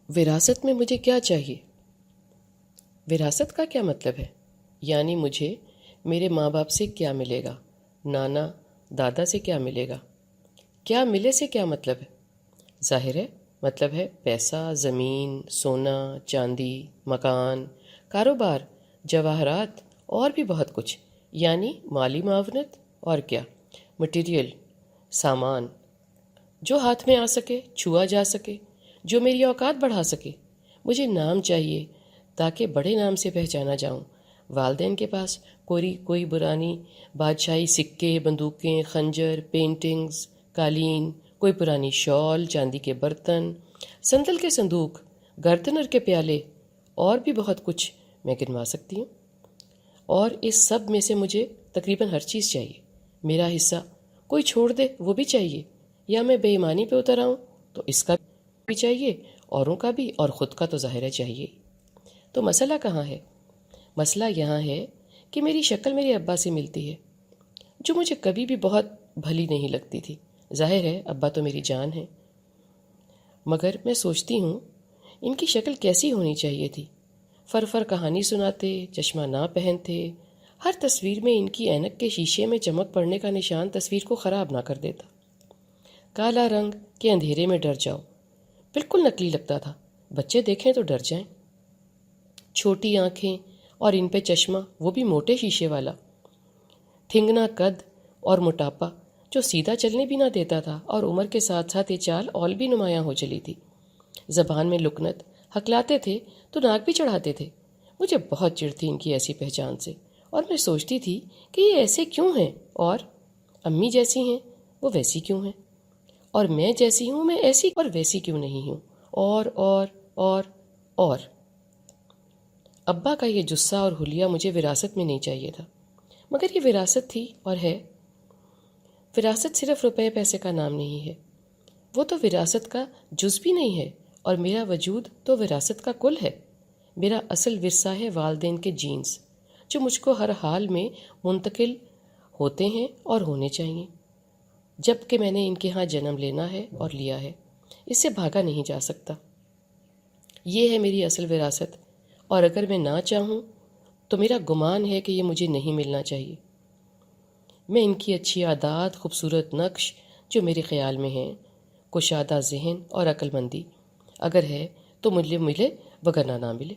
وراثت میں مجھے کیا چاہیے؟ وراثت کا کیا مطلب ہے؟ یعنی مجھے میرے ماں باپ سے کیا ملے گا، نانا دادا سے کیا ملے گا؟ کیا ملے سے کیا مطلب ہے؟ ظاہر ہے مطلب ہے پیسہ، زمین، سونا، چاندی، مکان، کاروبار، جواہرات اور بھی بہت کچھ، یعنی مالی معاونت اور کیا، مٹیریل، سامان، جو ہاتھ میں آ سکے، چھوا جا سکے، جو میری اوقات بڑھا سکے۔ مجھے نام چاہیے تاکہ بڑے نام سے پہچانا جاؤں۔ والدین کے پاس کوئی پرانی بادشاہی سکے، بندوقیں، خنجر، پینٹنگز، قالین، کوئی پرانی شال، چاندی کے برتن، سندل کے صندوق، گردنر کے پیالے اور بھی بہت کچھ میں گنوا سکتی ہوں۔ اور اس سب میں سے مجھے تقریباً ہر چیز چاہیے۔ میرا حصہ کوئی چھوڑ دے وہ بھی چاہیے، یا میں بے ایمانی پہ اتر آؤں تو اس کا بھی چاہیے، اوروں کا بھی، اور خود کا تو ظاہر ہے چاہیے۔ تو مسئلہ کہاں ہے؟ مسئلہ یہاں ہے کہ میری شکل میرے ابا سے ملتی ہے، جو مجھے کبھی بھی بہت بھلی نہیں لگتی تھی۔ ظاہر ہے ابا تو میری جان ہے، مگر میں سوچتی ہوں ان کی شکل کیسی ہونی چاہیے تھی۔ فر کہانی سناتے، چشمہ نہ پہنتے، ہر تصویر میں ان کی اینک کے شیشے میں چمک پڑنے کا نشان تصویر کو خراب نہ کر دیتا۔ کالا رنگ کہ اندھیرے میں ڈر جاؤ، بالکل نکلی لگتا تھا، بچے دیکھیں تو ڈر جائیں۔ چھوٹی آنکھیں اور ان پہ چشمہ، وہ بھی موٹے شیشے والا۔ تھنگنا قد اور موٹاپا جو سیدھا چلنے بھی نہ دیتا تھا، اور عمر کے ساتھ ساتھ یہ چال اور بھی نمایاں ہو چلی تھی۔ زبان میں لکنت، ہکلاتے تھے تو ناک بھی چڑھاتے تھے۔ مجھے بہت چڑ تھی ان کی ایسی پہچان سے، اور میں سوچتی تھی کہ یہ ایسے کیوں ہیں، اور امی جیسی ہیں وہ ویسی کیوں ہیں، اور میں جیسی ہوں میں ایسی اور ویسی کیوں نہیں ہوں، اور ابا کا یہ جسہ اور حلیہ مجھے وراثت میں نہیں چاہیے تھا، مگر یہ وراثت تھی اور ہے۔ وراثت صرف روپے پیسے کا نام نہیں ہے، وہ تو وراثت کا جز بھی نہیں ہے، اور میرا وجود تو وراثت کا کل ہے۔ میرا اصل ورثہ ہے والدین کے جینز، جو مجھ کو ہر حال میں منتقل ہوتے ہیں اور ہونے چاہیے، جب کہ میں نے ان کے ہاں جنم لینا ہے اور لیا ہے۔ اس سے بھاگا نہیں جا سکتا۔ یہ ہے میری اصل وراثت، اور اگر میں نہ چاہوں تو میرا گمان ہے کہ یہ مجھے نہیں ملنا چاہیے۔ میں ان کی اچھی عادات، خوبصورت نقش جو میرے خیال میں ہیں، کشادہ ذہن اور عقل مندی، اگر ہے تو مجھے ملے، وگرنہ نہ ملے۔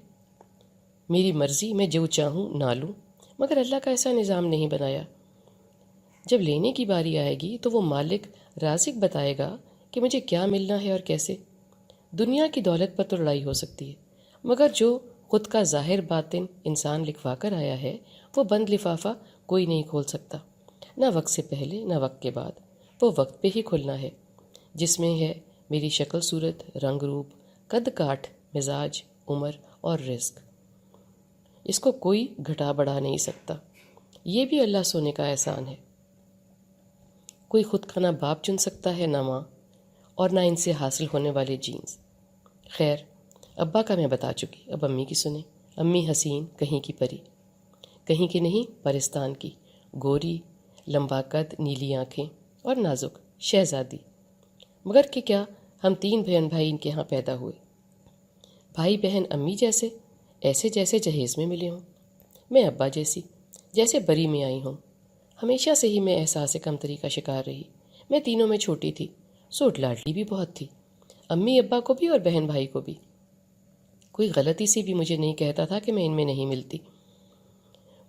میری مرضی، میں جو چاہوں نہ لوں، مگر اللہ کا ایسا نظام نہیں بنایا۔ جب لینے کی باری آئے گی تو وہ مالک رازق بتائے گا کہ مجھے کیا ملنا ہے اور کیسے۔ دنیا کی دولت پر تو لڑائی ہو سکتی ہے، مگر جو خود کا ظاہر باطن انسان لکھوا کر آیا ہے، وہ بند لفافہ کوئی نہیں کھول سکتا، نہ وقت سے پہلے نہ وقت کے بعد۔ وہ وقت پہ ہی کھلنا ہے، جس میں ہے میری شکل صورت، رنگ روپ، قد کاٹ، مزاج، عمر اور رزق۔ اس کو کوئی گھٹا بڑھا نہیں سکتا۔ یہ بھی اللہ سونے کا احسان ہے۔ کوئی خود کا نہ باپ چن سکتا ہے، نہ ماں، اور نہ ان سے حاصل ہونے والے جینز۔ خیر، ابا کا میں بتا چکی، اب امی کی سنیں۔ امی حسین، کہیں کی پری، کہیں کی نہیں، پرستان کی، گوری، لمبا قد، نیلی آنکھیں اور نازک شہزادی۔ مگر کہ کیا ہم 3 بہن بھائی ان کے ہاں پیدا ہوئے۔ بھائی بہن امی جیسے، ایسے جیسے جہیز میں ملے ہوں۔ میں ابا جیسی، جیسے بری میں آئی ہوں۔ ہمیشہ سے ہی میں احساس کمتری کا شکار رہی۔ میں تینوں میں چھوٹی تھی، سوٹ لاڈلی بھی بہت تھی، امی ابا کو بھی اور بہن بھائی کو بھی۔ کوئی غلطی سی بھی مجھے نہیں کہتا تھا کہ میں ان میں نہیں ملتی۔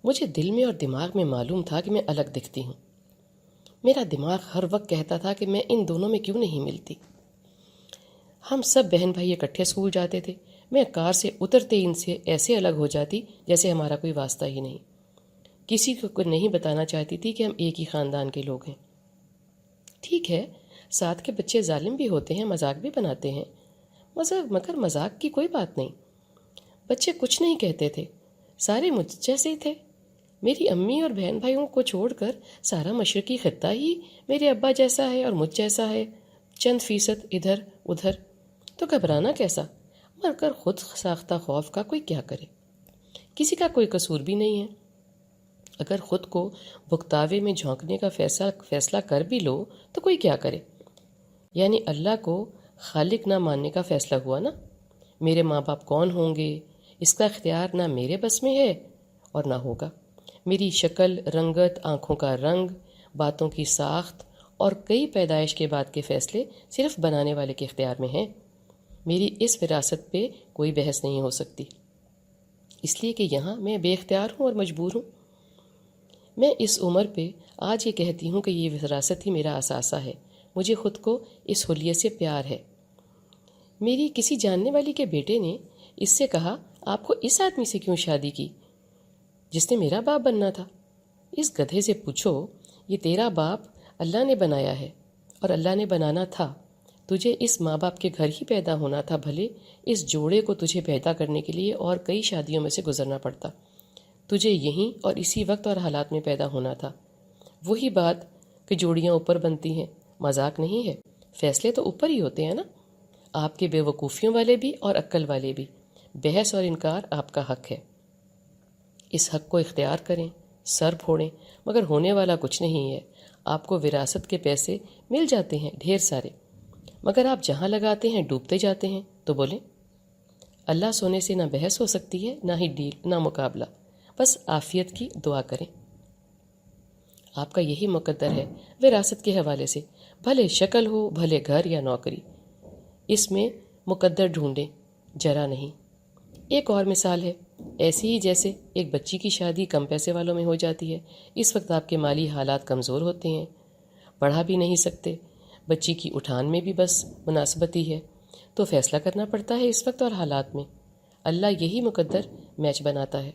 مجھے دل میں اور دماغ میں معلوم تھا کہ میں الگ دکھتی ہوں۔ میرا دماغ ہر وقت کہتا تھا کہ میں ان دونوں میں کیوں نہیں ملتی۔ ہم سب بہن بھائی اکٹھے اسکول جاتے تھے، میں کار سے اترتے ان سے ایسے الگ ہو جاتی جیسے ہمارا کوئی واسطہ ہی نہیں۔ کسی کو نہیں بتانا چاہتی تھی کہ ہم ایک ہی خاندان کے لوگ ہیں۔ ٹھیک ہے، ساتھ کے بچے ظالم بھی ہوتے ہیں، مذاق بھی بناتے ہیں، مگر مذاق کی کوئی بات نہیں۔ بچے کچھ نہیں کہتے تھے، سارے مجھ جیسے ہی تھے۔ میری امی اور بہن بھائیوں کو چھوڑ کر سارا مشرقی خطہ ہی میرے ابا جیسا ہے اور مجھ جیسا ہے، چند فیصد ادھر ادھر۔ تو گھبرانا کیسا، مگر خود ساختہ خوف کا کوئی کیا کرے۔ کسی کا کوئی قصور بھی نہیں ہے۔ اگر خود کو بھگتاوے میں جھونکنے کا فیصلہ کر بھی لو تو کوئی کیا کرے، یعنی اللہ کو خالق نہ ماننے کا فیصلہ ہوا نا۔ میرے ماں باپ کون ہوں گے اس کا اختیار نہ میرے بس میں ہے اور نہ ہوگا۔ میری شکل، رنگت، آنکھوں کا رنگ، باتوں کی ساخت اور کئی پیدائش کے بعد کے فیصلے صرف بنانے والے کے اختیار میں ہیں۔ میری اس وراثت پہ کوئی بحث نہیں ہو سکتی، اس لیے کہ یہاں میں بے اختیار ہوں اور مجبور ہوں۔ میں اس عمر پہ آج یہ کہتی ہوں کہ یہ وراثت ہی میرا اثاثہ ہے۔ مجھے خود کو اس حلیت سے پیار ہے۔ میری کسی جاننے والی کے بیٹے نے اس سے کہا، آپ کو اس آدمی سے کیوں شادی کی جس نے میرا باپ بننا تھا؟ اس گدھے سے پوچھو، یہ تیرا باپ اللہ نے بنایا ہے اور اللہ نے بنانا تھا۔ تجھے اس ماں باپ کے گھر ہی پیدا ہونا تھا، بھلے اس جوڑے کو تجھے پیدا کرنے کے لیے اور کئی شادیوں میں سے گزرنا پڑتا۔ تجھے یہیں اور اسی وقت اور حالات میں پیدا ہونا تھا۔ وہی بات کہ جوڑیاں اوپر بنتی ہیں، مذاق نہیں ہے، فیصلے تو اوپر ہی ہوتے ہیں نا۔ آپ کے بے وقوفیوں والے بھی اور عقل والے بھی، بحث اور انکار آپ کا حق ہے۔ اس حق کو اختیار کریں، سر پھوڑیں، مگر ہونے والا کچھ نہیں ہے۔ آپ کو وراثت کے پیسے مل جاتے ہیں ڈھیر سارے، مگر آپ جہاں لگاتے ہیں ڈوبتے جاتے ہیں۔ تو بولیں، اللہ سونے سے نہ بحث ہو سکتی ہے، نہ ہی ڈیل، نہ مقابلہ، بس عافیت کی دعا کریں۔ آپ کا یہی مقدر ہے وراثت کے حوالے سے، بھلے شکل ہو، بھلے گھر یا نوکری، اس میں مقدر ڈھونڈیں، جرا نہیں۔ ایک اور مثال ہے، ایسی ہی جیسے ایک بچی کی شادی کم پیسے والوں میں ہو جاتی ہے۔ اس وقت آپ کے مالی حالات کمزور ہوتے ہیں، پڑھا بھی نہیں سکتے، بچی کی اٹھان میں بھی بس مناسبت ہی ہے، تو فیصلہ کرنا پڑتا ہے اس وقت اور حالات میں۔ اللہ یہی مقدر میچ بناتا ہے۔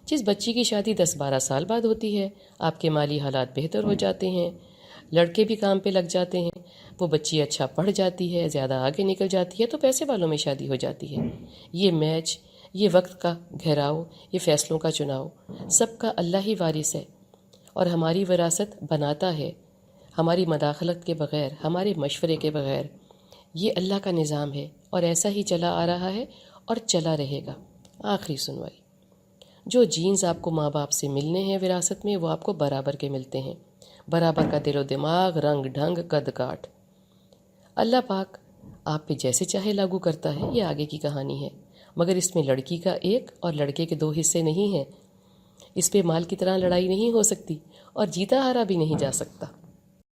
جس بچی کی شادی 10-12 سال بعد ہوتی ہے، آپ کے مالی حالات بہتر ہو جاتے ہیں، لڑکے بھی کام پہ لگ جاتے ہیں، وہ بچی اچھا پڑھ جاتی ہے، زیادہ آگے نکل جاتی ہے، تو پیسے والوں میں شادی ہو جاتی ہے۔ یہ میچ، یہ وقت کا گھیراؤ، یہ فیصلوں کا چناؤ، سب کا اللہ ہی وارث ہے، اور ہماری وراثت بناتا ہے ہماری مداخلت کے بغیر، ہمارے مشورے کے بغیر۔ یہ اللہ کا نظام ہے اور ایسا ہی چلا آ رہا ہے اور چلا رہے گا۔ آخری سنوائی، جو جینز آپ کو ماں باپ سے ملنے ہیں وراثت میں، وہ آپ کو برابر کے ملتے ہیں، برابر کا دل و دماغ، رنگ ڈھنگ، قد کاٹ۔ اللہ پاک آپ پہ جیسے چاہے لاگو کرتا ہے، یہ آگے کی کہانی ہے، مگر اس میں لڑکی کا ایک اور لڑکے کے 2 حصے نہیں ہیں۔ اس پہ مال کی طرح لڑائی نہیں ہو سکتی اور جیتا ہارا بھی نہیں جا سکتا۔